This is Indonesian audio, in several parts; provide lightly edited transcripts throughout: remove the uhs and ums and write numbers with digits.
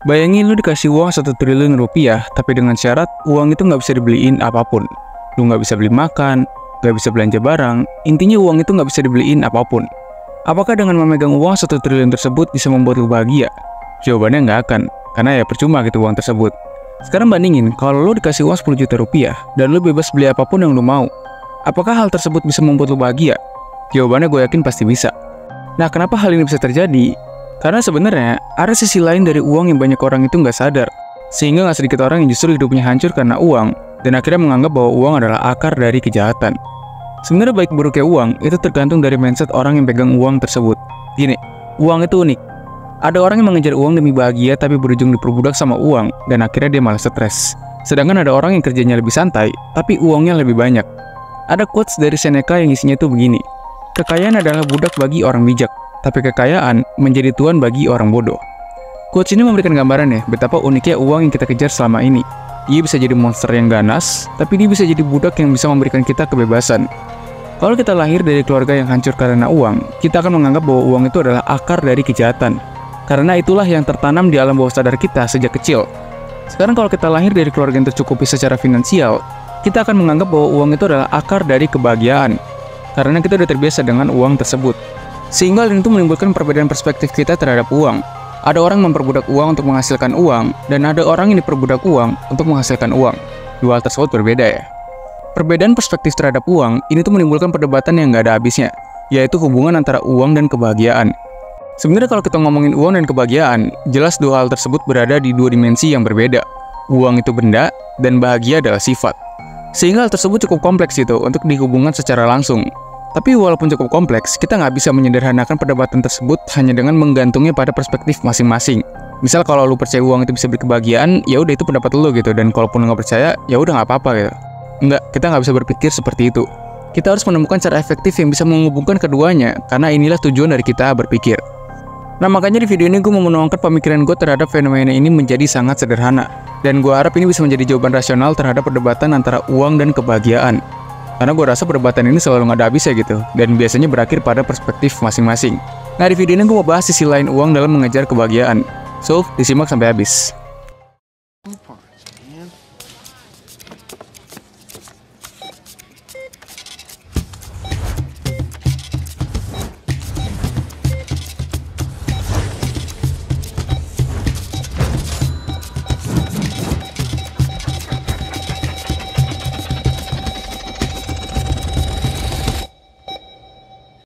Bayangin lu dikasih uang 1 triliun rupiah, tapi dengan syarat uang itu nggak bisa dibeliin apapun. Lu nggak bisa beli makan, nggak bisa belanja barang, intinya uang itu nggak bisa dibeliin apapun. Apakah dengan memegang uang 1 triliun tersebut bisa membuat lu bahagia? Jawabannya nggak akan, karena ya percuma gitu uang tersebut. Sekarang bandingin, kalau lu dikasih uang 10 juta rupiah, dan lu bebas beli apapun yang lu mau. Apakah hal tersebut bisa membuat lu bahagia? Jawabannya gue yakin pasti bisa. Nah, kenapa hal ini bisa terjadi? Karena sebenarnya ada sisi lain dari uang yang banyak orang itu nggak sadar, sehingga nggak sedikit orang yang justru hidupnya hancur karena uang, dan akhirnya menganggap bahwa uang adalah akar dari kejahatan. Sebenarnya baik buruknya uang itu tergantung dari mindset orang yang pegang uang tersebut. Gini, uang itu unik. Ada orang yang mengejar uang demi bahagia tapi berujung diperbudak sama uang, dan akhirnya dia malah stres. Sedangkan ada orang yang kerjanya lebih santai, tapi uangnya lebih banyak. Ada quotes dari Seneca yang isinya tuh begini, kekayaan adalah budak bagi orang bijak, tapi kekayaan menjadi tuan bagi orang bodoh. Quotes ini memberikan gambaran ya, betapa uniknya uang yang kita kejar selama ini. Dia bisa jadi monster yang ganas, tapi dia bisa jadi budak yang bisa memberikan kita kebebasan. Kalau kita lahir dari keluarga yang hancur karena uang, kita akan menganggap bahwa uang itu adalah akar dari kejahatan. Karena itulah yang tertanam di alam bawah sadar kita sejak kecil. Sekarang kalau kita lahir dari keluarga yang tercukupi secara finansial, kita akan menganggap bahwa uang itu adalah akar dari kebahagiaan. Karena kita sudah terbiasa dengan uang tersebut. Sehingga hal itu menimbulkan perbedaan perspektif kita terhadap uang. Ada orang yang memperbudak uang untuk menghasilkan uang, dan ada orang yang diperbudak uang untuk menghasilkan uang. Dua hal tersebut berbeda ya. Perbedaan perspektif terhadap uang ini tuh menimbulkan perdebatan yang nggak ada habisnya, yaitu hubungan antara uang dan kebahagiaan. Sebenarnya kalau kita ngomongin uang dan kebahagiaan, jelas dua hal tersebut berada di dua dimensi yang berbeda. Uang itu benda, dan bahagia adalah sifat. Sehingga hal tersebut cukup kompleks itu untuk dihubungkan secara langsung. Tapi walaupun cukup kompleks, kita nggak bisa menyederhanakan perdebatan tersebut hanya dengan menggantungnya pada perspektif masing-masing. Misal kalau lu percaya uang itu bisa beri kebahagiaan, ya udah itu pendapat lu gitu. Dan kalaupun lu nggak percaya, ya udah nggak apa-apa gitu. Enggak, kita nggak bisa berpikir seperti itu. Kita harus menemukan cara efektif yang bisa menghubungkan keduanya, karena inilah tujuan dari kita berpikir. Nah, makanya di video ini gue mau menuangkan pemikiran gue terhadap fenomena ini menjadi sangat sederhana. Dan gue harap ini bisa menjadi jawaban rasional terhadap perdebatan antara uang dan kebahagiaan. Karena gue rasa perdebatan ini selalu nggak ada habisnya gitu, dan biasanya berakhir pada perspektif masing-masing. Nah, di video ini gue mau bahas sisi lain uang dalam mengejar kebahagiaan. So, disimak sampai habis.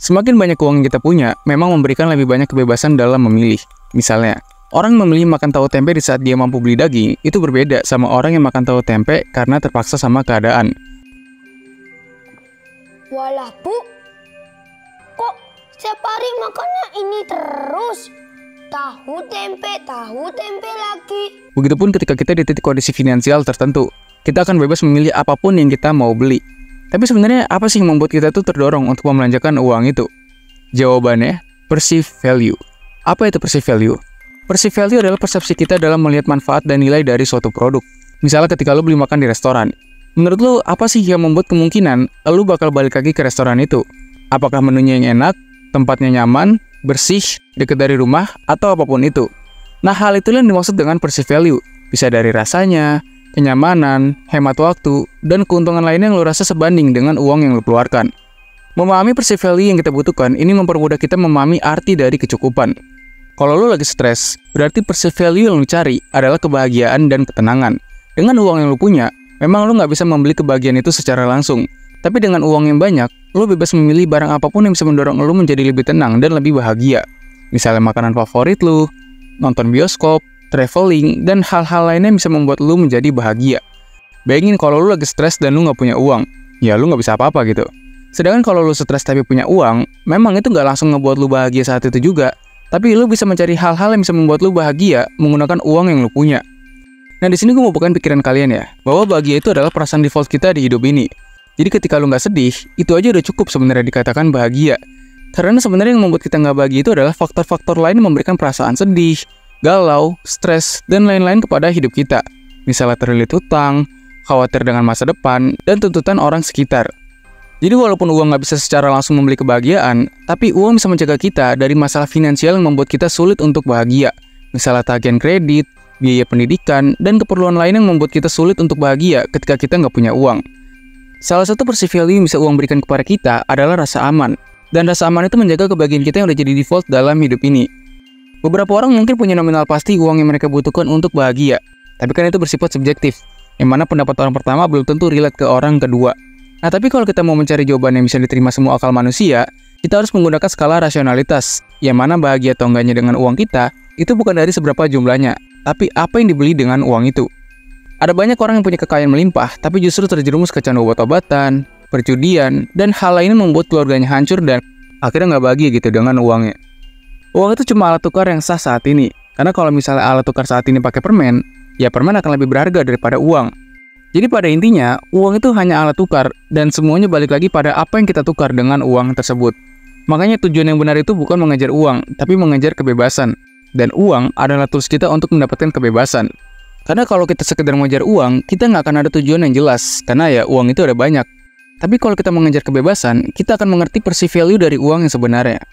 Semakin banyak uang yang kita punya, memang memberikan lebih banyak kebebasan dalam memilih. Misalnya, orang memilih makan tahu tempe di saat dia mampu beli daging, itu berbeda sama orang yang makan tahu tempe karena terpaksa sama keadaan. Walah, Bu. Kok setiap hari makannya ini terus? Tahu tempe lagi. Begitupun ketika kita di titik kondisi finansial tertentu, kita akan bebas memilih apapun yang kita mau beli. Tapi sebenarnya apa sih yang membuat kita tuh terdorong untuk membelanjakan uang itu? Jawabannya, perceived value. Apa itu perceived value? Perceived value adalah persepsi kita dalam melihat manfaat dan nilai dari suatu produk. Misalnya ketika lo beli makan di restoran. Menurut lo, apa sih yang membuat kemungkinan lo bakal balik lagi ke restoran itu? Apakah menunya yang enak, tempatnya nyaman, bersih, dekat dari rumah, atau apapun itu? Nah, hal itulah yang dimaksud dengan perceived value. Bisa dari rasanya, kenyamanan, hemat waktu, dan keuntungan lainnya yang lo rasa sebanding dengan uang yang lo keluarkan. Memahami perceived value yang kita butuhkan, ini mempermudah kita memahami arti dari kecukupan. Kalau lo lagi stres, berarti perceived value yang lo cari adalah kebahagiaan dan ketenangan. Dengan uang yang lo punya, memang lo nggak bisa membeli kebahagiaan itu secara langsung. Tapi dengan uang yang banyak, lo bebas memilih barang apapun yang bisa mendorong lo menjadi lebih tenang dan lebih bahagia. Misalnya makanan favorit lo, nonton bioskop, traveling, dan hal-hal lainnya yang bisa membuat lu menjadi bahagia. Bayangin kalau lu lagi stres dan lu nggak punya uang, ya lu nggak bisa apa-apa gitu. Sedangkan kalau lu stres tapi punya uang, memang itu nggak langsung ngebuat lu bahagia saat itu juga, tapi lu bisa mencari hal-hal yang bisa membuat lu bahagia menggunakan uang yang lu punya. Nah, di sini gue mau bukan pikiran kalian ya, bahwa bahagia itu adalah perasaan default kita di hidup ini. Jadi ketika lu nggak sedih, itu aja udah cukup sebenarnya dikatakan bahagia. Karena sebenarnya yang membuat kita nggak bahagia itu adalah faktor-faktor lain yang memberikan perasaan sedih, galau, stres, dan lain-lain kepada hidup kita. Misalnya terlilit hutang, khawatir dengan masa depan, dan tuntutan orang sekitar. Jadi walaupun uang nggak bisa secara langsung membeli kebahagiaan, tapi uang bisa mencegah kita dari masalah finansial yang membuat kita sulit untuk bahagia. Misalnya tagihan kredit, biaya pendidikan, dan keperluan lain yang membuat kita sulit untuk bahagia ketika kita nggak punya uang. Salah satu perceived value yang bisa uang berikan kepada kita adalah rasa aman. Dan rasa aman itu menjaga kebahagiaan kita yang udah jadi default dalam hidup ini. Beberapa orang mungkin punya nominal pasti uang yang mereka butuhkan untuk bahagia. Tapi kan itu bersifat subjektif, yang mana pendapat orang pertama belum tentu relate ke orang kedua. Nah, tapi kalau kita mau mencari jawaban yang bisa diterima semua akal manusia, kita harus menggunakan skala rasionalitas, yang mana bahagia atau enggaknya dengan uang kita, itu bukan dari seberapa jumlahnya, tapi apa yang dibeli dengan uang itu. Ada banyak orang yang punya kekayaan melimpah, tapi justru terjerumus ke candu obat-obatan, perjudian, dan hal lainnya membuat keluarganya hancur dan akhirnya nggak bahagia gitu dengan uangnya. Uang itu cuma alat tukar yang sah saat ini, karena kalau misalnya alat tukar saat ini pakai permen, ya permen akan lebih berharga daripada uang. Jadi pada intinya, uang itu hanya alat tukar, dan semuanya balik lagi pada apa yang kita tukar dengan uang tersebut. Makanya tujuan yang benar itu bukan mengejar uang, tapi mengejar kebebasan. Dan uang adalah tools kita untuk mendapatkan kebebasan. Karena kalau kita sekedar mengejar uang, kita nggak akan ada tujuan yang jelas, karena ya uang itu ada banyak. Tapi kalau kita mengejar kebebasan, kita akan mengerti perceived value dari uang yang sebenarnya.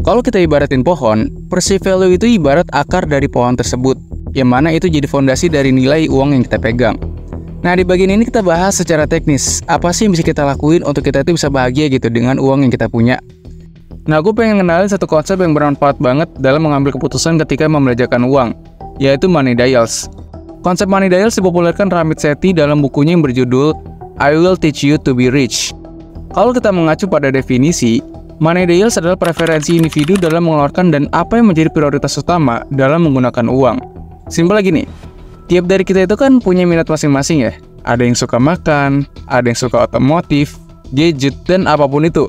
Kalau kita ibaratin pohon, perceived value itu ibarat akar dari pohon tersebut, yang mana itu jadi fondasi dari nilai uang yang kita pegang. Nah, di bagian ini kita bahas secara teknis, apa sih yang bisa kita lakuin untuk kita itu bisa bahagia gitu dengan uang yang kita punya. Nah, aku pengen kenalin satu konsep yang bermanfaat banget dalam mengambil keputusan ketika membelanjakan uang, yaitu money dials. Konsep money dials dipopulerkan Ramit Sethi dalam bukunya yang berjudul I Will Teach You to Be Rich. Kalau kita mengacu pada definisi, money dials adalah preferensi individu dalam mengeluarkan dan apa yang menjadi prioritas utama dalam menggunakan uang. Simpel lagi nih, tiap dari kita itu kan punya minat masing-masing ya. Ada yang suka makan, ada yang suka otomotif, gadget, dan apapun itu.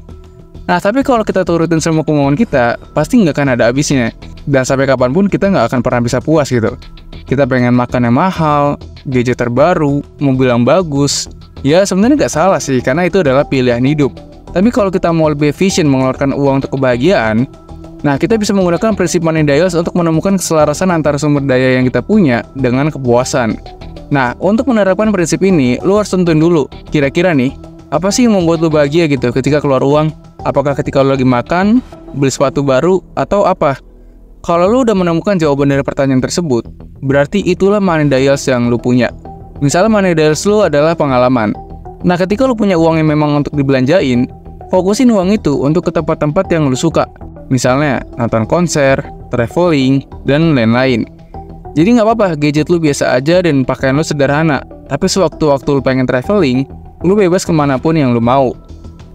Nah, tapi kalau kita turutin semua kemauan kita, pasti nggak akan ada habisnya. Dan sampai kapanpun kita nggak akan pernah bisa puas gitu. Kita pengen makan yang mahal, gadget terbaru, mobil yang bagus. Ya sebenarnya nggak salah sih, karena itu adalah pilihan hidup. Tapi kalau kita mau lebih efisien mengeluarkan uang untuk kebahagiaan, nah kita bisa menggunakan prinsip money dials untuk menemukan keselarasan antara sumber daya yang kita punya dengan kepuasan. Nah, untuk menerapkan prinsip ini, lu harus tentuin dulu, kira-kira nih, apa sih yang membuat lu bahagia gitu ketika keluar uang? Apakah ketika lu lagi makan, beli sepatu baru, atau apa? Kalau lu udah menemukan jawaban dari pertanyaan tersebut, berarti itulah money dials yang lu punya. Misalnya money dials lu adalah pengalaman. Nah, ketika lu punya uang yang memang untuk dibelanjain, fokusin uang itu untuk ke tempat-tempat yang lu suka. Misalnya, nonton konser, traveling, dan lain-lain. Jadi nggak apa-apa, gadget lu biasa aja dan pakaian lu sederhana. Tapi sewaktu-waktu lu pengen traveling, lu bebas kemanapun yang lu mau.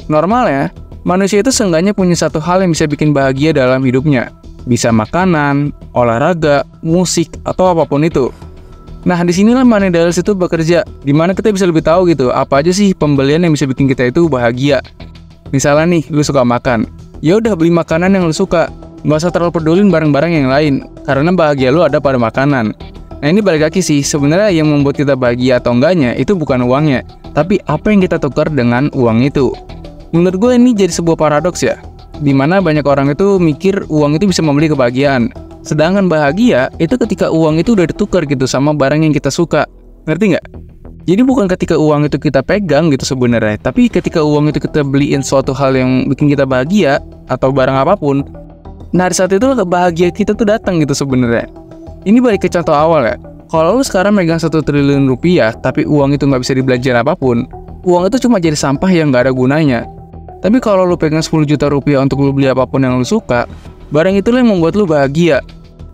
Normalnya, manusia itu seenggaknya punya satu hal yang bisa bikin bahagia dalam hidupnya. Bisa makanan, olahraga, musik, atau apapun itu. Nah, disinilah money dials itu bekerja, dimana kita bisa lebih tahu gitu, apa aja sih pembelian yang bisa bikin kita itu bahagia. Misalnya nih, lu suka makan, ya udah beli makanan yang lu suka, nggak usah terlalu pedulin barang-barang yang lain, karena bahagia lu ada pada makanan. Nah, ini balik lagi sih, sebenarnya yang membuat kita bahagia atau enggaknya itu bukan uangnya, tapi apa yang kita tukar dengan uang itu. Menurut gue ini jadi sebuah paradoks ya, dimana banyak orang itu mikir uang itu bisa membeli kebahagiaan. Sedangkan bahagia itu ketika uang itu udah ditukar gitu sama barang yang kita suka. Ngerti nggak? Jadi bukan ketika uang itu kita pegang gitu sebenarnya, tapi ketika uang itu kita beliin suatu hal yang bikin kita bahagia atau barang apapun. Nah, di saat itu kebahagiaan kita tuh datang gitu sebenarnya. Ini balik ke contoh awal ya. Kalau lu sekarang megang 1 triliun rupiah, tapi uang itu nggak bisa dibelanjain apapun, uang itu cuma jadi sampah yang nggak ada gunanya. Tapi kalau lu pegang 10 juta rupiah untuk lu beli apapun yang lu suka, barang itulah yang membuat lu bahagia.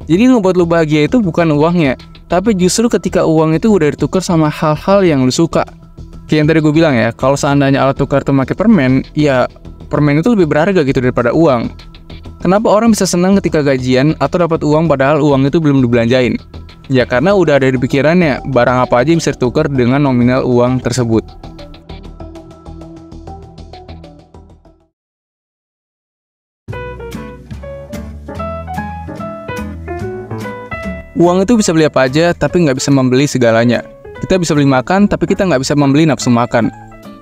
Jadi yang membuat lu bahagia itu bukan uangnya, tapi justru ketika uang itu udah ditukar sama hal-hal yang lu suka. Kayak yang tadi gue bilang ya, kalau seandainya alat tukar tuh pakai permen, ya permen itu lebih berharga gitu daripada uang. Kenapa orang bisa senang ketika gajian atau dapat uang padahal uang itu belum dibelanjain? Ya karena udah ada di pikirannya, barang apa aja yang bisa ditukar dengan nominal uang tersebut. Uang itu bisa beli apa aja, tapi nggak bisa membeli segalanya. Kita bisa beli makan, tapi kita nggak bisa membeli nafsu makan.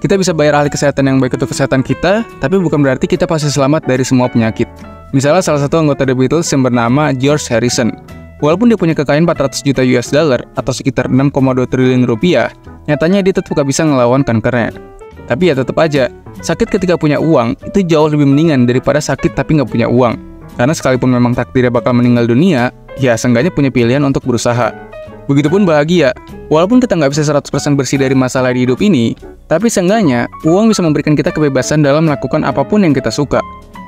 Kita bisa bayar ahli kesehatan yang baik untuk kesehatan kita, tapi bukan berarti kita pasti selamat dari semua penyakit. Misalnya salah satu anggota The Beatles yang bernama George Harrison. Walaupun dia punya kekayaan 400 juta US dollar atau sekitar 6,2 triliun rupiah, nyatanya dia tetap gak bisa ngelawan kankernya. Tapi ya tetap aja, sakit ketika punya uang itu jauh lebih mendingan daripada sakit tapi nggak punya uang. Karena sekalipun memang takdirnya bakal meninggal dunia, ya seenggaknya punya pilihan untuk berusaha. Begitupun bahagia, walaupun kita nggak bisa 100% bersih dari masalah di hidup ini, tapi seenggaknya uang bisa memberikan kita kebebasan dalam melakukan apapun yang kita suka.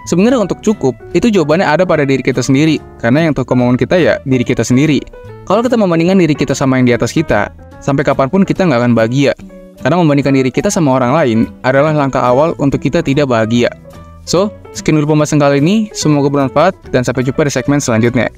Sebenarnya untuk cukup, itu jawabannya ada pada diri kita sendiri, karena yang tahu kemauan kita ya diri kita sendiri. Kalau kita membandingkan diri kita sama yang di atas kita, sampai kapanpun kita nggak akan bahagia. Karena membandingkan diri kita sama orang lain adalah langkah awal untuk kita tidak bahagia. So, sekian dulu pembahasan kali ini, semoga bermanfaat dan sampai jumpa di segmen selanjutnya.